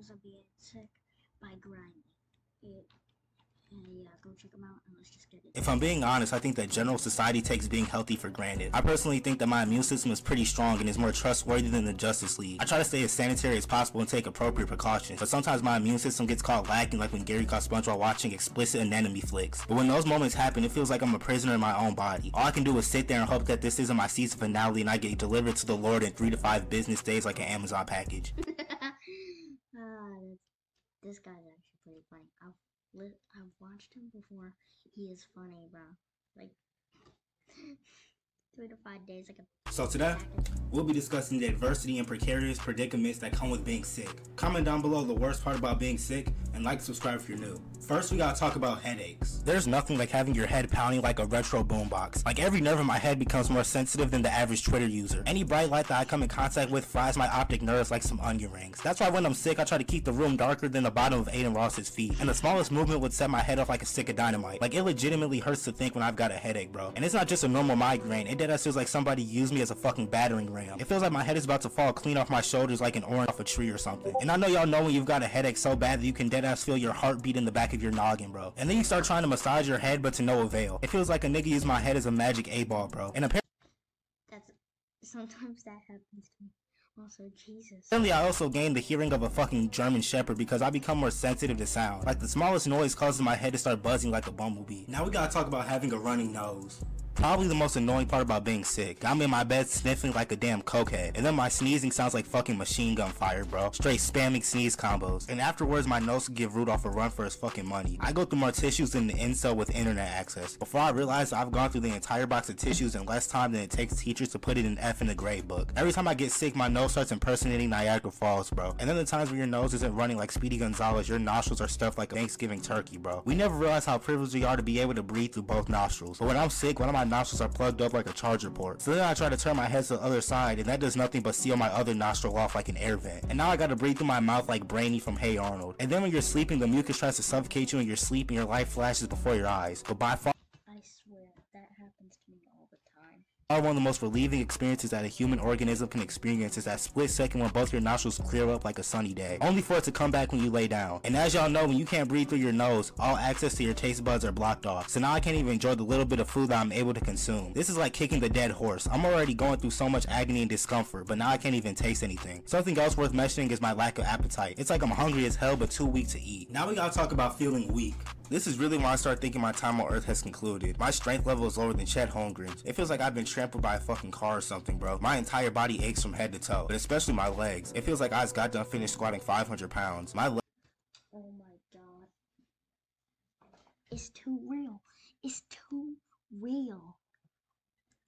Generals of Being Sick by ggrimey. Yeah, go check them out and let's just get it. If I'm being honest, I think that general society takes being healthy for granted. I personally think that my immune system is pretty strong and is more trustworthy than the Justice League. I try to stay as sanitary as possible and take appropriate precautions, but sometimes my immune system gets caught lacking, like when Gary caught SpongeBob watching explicit anemone flicks. But when those moments happen, it feels like I'm a prisoner in my own body. All I can do is sit there and hope that this isn't my season finale and I get delivered to the Lord in 3 to 5 business days like an Amazon package. This guy's actually pretty funny. I've watched him before. He is funny, bro. Like 3 to 5 days, like a. So today, we'll be discussing the adversity and precarious predicaments that come with being sick. Comment down below the worst part about being sick, and like and subscribe if you're new. First, we gotta talk about headaches. There's nothing like having your head pounding like a retro boombox. Like every nerve in my head becomes more sensitive than the average Twitter user. Any bright light that I come in contact with fries my optic nerves like some onion rings. That's why when I'm sick, I try to keep the room darker than the bottom of Aiden Ross's feet. And the smallest movement would set my head off like a stick of dynamite. Like it legitimately hurts to think when I've got a headache, bro. And it's not just a normal migraine. It deadass feels like somebody used me as a fucking battering ram. It feels like my head is about to fall clean off my shoulders like an orange off a tree or something. And I know y'all know when you've got a headache so bad that you can deadass feel your heartbeat in the back of your noggin, bro. And then you start trying to massage your head, but to no avail. It feels like a nigga used my head as a magic 8-ball, bro. And apparently, sometimes that happens to me. Also, Jesus. Apparently, I also gained the hearing of a fucking German Shepherd because I become more sensitive to sound. Like the smallest noise causes my head to start buzzing like a bumblebee. Now we gotta talk about having a runny nose. Probably the most annoying part about being sick. I'm in my bed sniffing like a damn cokehead, and then my sneezing sounds like fucking machine gun fire, bro. Straight spamming sneeze combos. And afterwards, my nose could give Rudolph a run for his fucking money. I go through more tissues than the incel with internet access. Before I realize I've gone through the entire box of tissues in less time than it takes teachers to put it in F in the grade book. Every time I get sick, my nose starts impersonating Niagara Falls, bro. And then the times where your nose isn't running like Speedy Gonzalez, your nostrils are stuffed like a Thanksgiving turkey, bro. We never realize how privileged we are to be able to breathe through both nostrils. But when I'm sick, one of my nostrils are plugged up like a charger port. So then I try to turn my head to the other side, and that does nothing but seal my other nostril off like an air vent. And now I gotta breathe through my mouth like Brainy from Hey Arnold. And then when you're sleeping, the mucus tries to suffocate you in your sleep and your life flashes before your eyes. But by far, I swear, that happens to me all the time. one of the most relieving experiences that a human organism can experience is that split second when both your nostrils clear up like a sunny day, only for it to come back when you lay down. And as y'all know, when you can't breathe through your nose, all access to your taste buds are blocked off. So now I can't even enjoy the little bit of food that I'm able to consume. This is like kicking the dead horse. I'm already going through so much agony and discomfort, but now I can't even taste anything. Something else worth mentioning is my lack of appetite. It's like I'm hungry as hell but too weak to eat. Now we gotta talk about feeling weak. This is really when I start thinking my time on Earth has concluded. My strength level is lower than Chet Holmgren's. It feels like I've been trampled by a fucking car or something, bro. My entire body aches from head to toe, but especially my legs. It feels like I just got done finished squatting 500 pounds. Oh my god. It's too real. It's too real.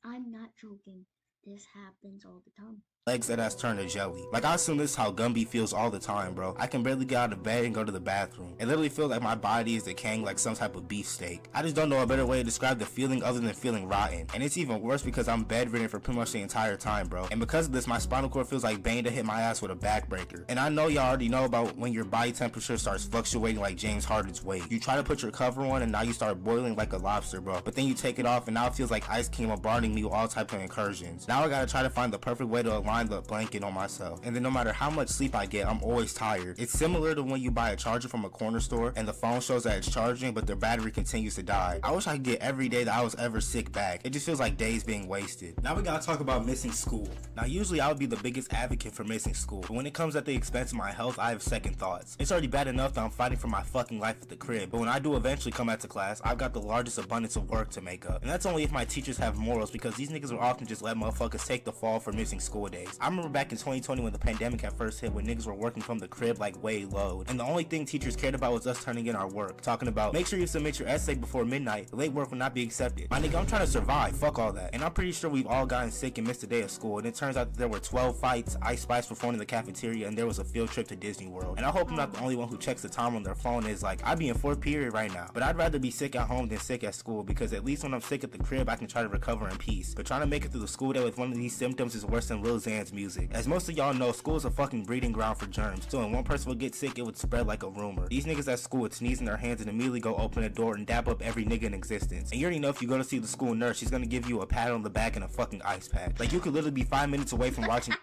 I'm not joking. This happens all the time. Legs that has turned to jelly. Like I assume this is how Gumby feels all the time, bro. I can barely get out of bed and go to the bathroom. It literally feels like my body is decaying like some type of beefsteak. I just don't know a better way to describe the feeling other than feeling rotten. And it's even worse because I'm bedridden for pretty much the entire time, bro. And because of this, my spinal cord feels like Bane to hit my ass with a backbreaker. And I know y'all already know about when your body temperature starts fluctuating like James Harden's weight. You try to put your cover on and now you start boiling like a lobster, bro. But then you take it off and now it feels like ice came bombarding me with all types of incursions. Now I gotta try to find the perfect way to align the blanket on myself. And then no matter how much sleep I get, I'm always tired. It's similar to when you buy a charger from a corner store and the phone shows that it's charging but their battery continues to die. I wish I could get every day that I was ever sick back. It just feels like days being wasted. Now we gotta talk about missing school. Now usually I would be the biggest advocate for missing school, but when it comes at the expense of my health, I have second thoughts. It's already bad enough that I'm fighting for my fucking life at the crib, but when I do eventually come out to class, I've got the largest abundance of work to make up. And that's only if my teachers have morals, because these niggas will often just let motherfuckers take the fall for missing school days. I remember back in 2020 when the pandemic had first hit, when niggas were working from the crib like way low, and the only thing teachers cared about was us turning in our work, talking about make sure you submit your essay before midnight, late work will not be accepted. My nigga, I'm trying to survive, fuck all that. And I'm pretty sure we've all gotten sick and missed a day of school, and it turns out that there were 12 fights, Ice Spice performed in the cafeteria, and there was a field trip to Disney World. And I hope I'm not the only one who checks the time on their phone is like, I'd be in fourth period right now, but I'd rather be sick at home than sick at school, because at least when I'm sick at the crib I can try to recover in peace. But trying to make it through the school day with one of these symptoms is worse than Lil Xan's music. As most of y'all know, school is a fucking breeding ground for germs, so when one person would get sick, it would spread like a rumor. These niggas at school would sneeze in their hands and immediately go open a door and dap up every nigga in existence. And you already know if you go to see the school nurse, she's gonna give you a pat on the back and a fucking ice pack. Like you could literally be 5 minutes away from watching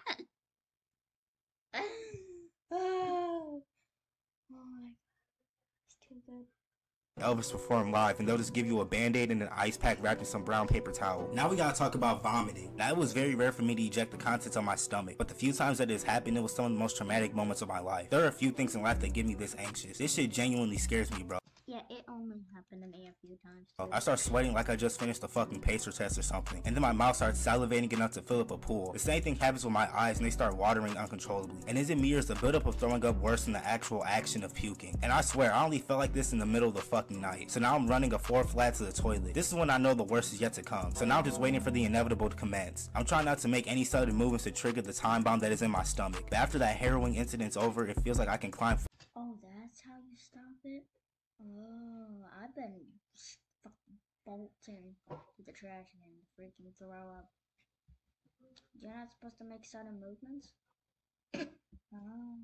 Elvis perform live, and they'll just give you a band-aid and an ice pack wrapped in some brown paper towel. Now we gotta talk about vomiting. Now, it was very rare for me to eject the contents of my stomach, but the few times that it's happened, it was some of the most traumatic moments of my life. There are a few things in life that get me this anxious. This shit genuinely scares me, bro. Yeah, it only happened to me a few times too. I start sweating like I just finished a fucking pacer test or something, and then my mouth starts salivating enough to fill up a pool. The same thing happens with my eyes, and they start watering uncontrollably. And is it me, or is the buildup of throwing up worse than the actual action of puking? And I swear, I only felt like this in the middle of the fucking night. So now I'm running a 4 flat to the toilet. This is when I know the worst is yet to come. So now I'm just waiting for the inevitable to commence. I'm trying not to make any sudden movements to trigger the time bomb that is in my stomach. But after that harrowing incident's over, it feels like I can climb. Oh, that's how you stop it? Oh, I've been fucking bolting to the trash and freaking throw up. You're not supposed to make sudden movements?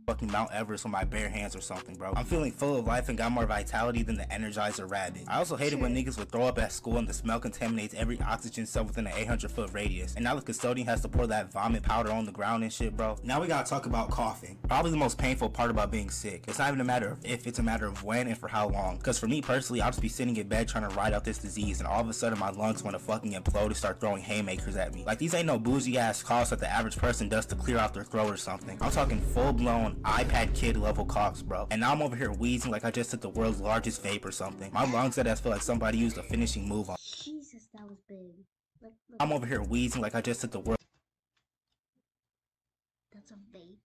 Fucking Mount Everest with my bare hands or something, bro. I'm feeling full of life and got more vitality than the Energizer Rabbit. I also hated when niggas would throw up at school and the smell contaminates every oxygen cell within an 800-foot radius. And now the custodian has to pour that vomit powder on the ground and shit, bro. Now we gotta talk about coughing. Probably the most painful part about being sick. It's not even a matter of if, it's a matter of when and for how long. Cause for me personally, I'll just be sitting in bed trying to ride out this disease, and all of a sudden my lungs want to fucking implode and start throwing haymakers at me. Like, these ain't no bougie ass coughs that the average person does to clear out their throat or something. I'm talking full-blown iPad kid level coughs, bro. And now I'm over here wheezing like I just took the world's largest vape or something. My lungs that feel like somebody used a finishing move on. Jesus, that was big. Look. I'm over here wheezing like I just took the world's That's a vape.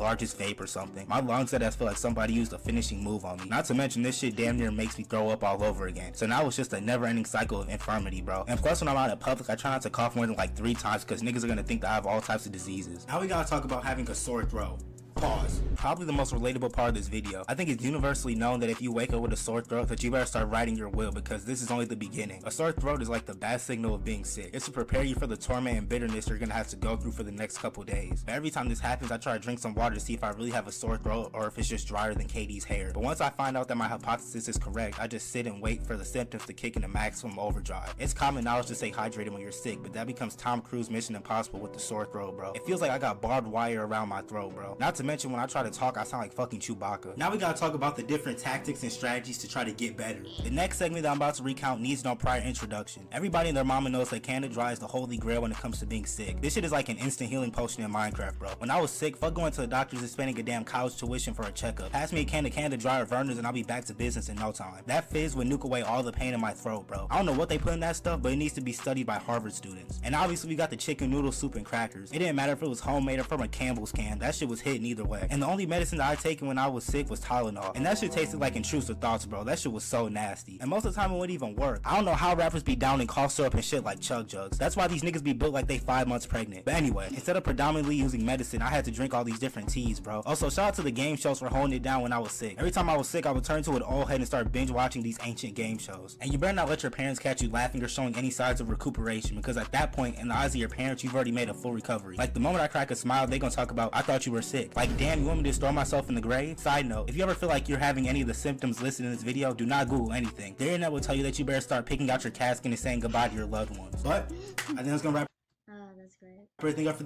largest vape or something. My lungs that feel like somebody used a finishing move on me. Not to mention, this shit damn near makes me throw up all over again. So now it's just a never-ending cycle of infirmity, bro. And plus, when I'm out in public, I try not to cough more than like 3 times because niggas are gonna think that I have all types of diseases. Now we gotta talk about having a sore throat. Pause. Probably the most relatable part of this video. I think it's universally known that if you wake up with a sore throat, that you better start writing your will, because this is only the beginning. A sore throat is like the bad signal of being sick. It's to prepare you for the torment and bitterness you're gonna have to go through for the next couple days. But every time this happens, I try to drink some water to see if I really have a sore throat or if it's just drier than Katie's hair. But once I find out that my hypothesis is correct, I just sit and wait for the symptoms to kick in a maximum overdrive. It's common knowledge to stay hydrated when you're sick, but that becomes Tom Cruise Mission Impossible with the sore throat, bro. It feels like I got barbed wire around my throat, bro. Not to mention, when I try to talk, I sound like fucking Chewbacca. Now we gotta talk about the different tactics and strategies to try to get better. The next segment that I'm about to recount needs no prior introduction. Everybody and their mama knows that Canada Dry is the holy grail when it comes to being sick. This shit is like an instant healing potion in Minecraft, bro. When I was sick, fuck going to the doctors and spending a damn college tuition for a checkup. Pass me a can of Canada Dry or Verner's and I'll be back to business in no time. That fizz would nuke away all the pain in my throat, bro. I don't know what they put in that stuff, but it needs to be studied by Harvard students. And obviously we got the chicken noodle soup and crackers. It didn't matter if it was homemade or from a Campbell's can. That shit was hitting either way. And the only medicine that I taken when I was sick was Tylenol, and that shit tasted like intrusive thoughts, bro. That shit was so nasty, and most of the time it wouldn't even work. I don't know how rappers be down in cough syrup and shit like chug jugs. That's why these niggas be built like they 5 months pregnant. But anyway, instead of predominantly using medicine, I had to drink all these different teas, bro. Also, shout out to the game shows for holding it down when I was sick. Every time I was sick, I would turn to an old head and start binge watching these ancient game shows. And you better not let your parents catch you laughing or showing any signs of recuperation, because at that point, in the eyes of your parents, you've already made a full recovery. Like, the moment I crack a smile, they gonna talk about, I thought you were sick. Like, damn, you want me to just throw myself in the grave? Side note, if you ever feel like you're having any of the symptoms listed in this video, do not Google anything. The internet will tell you that you better start picking out your casket and saying goodbye to your loved ones. But I think that's gonna wrap That's great. everything up for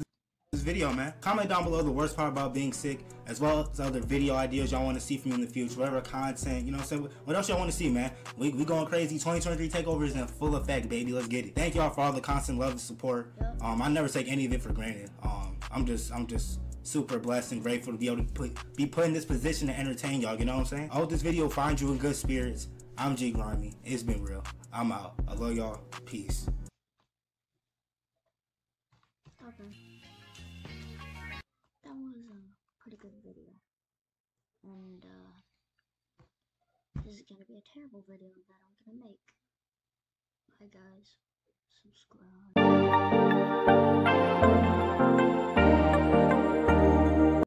this video, man. Comment down below the worst part about being sick, as well as other video ideas y'all want to see from me in the future, whatever content, you know what I'm saying? What else y'all want to see, man? We going crazy. 2023 takeover is in full effect, baby. Let's get it. Thank y'all for all the constant love and support. Yep. I never take any of it for granted. I'm just super blessed and grateful to be able to be put in this position to entertain y'all, you know what I'm saying? I hope this video finds you in good spirits. I'm ggrimey. It's been real. I'm out. I love y'all. Peace. Okay. That was a pretty good video. And this is gonna be a terrible video that I'm gonna make. Bye guys. Subscribe.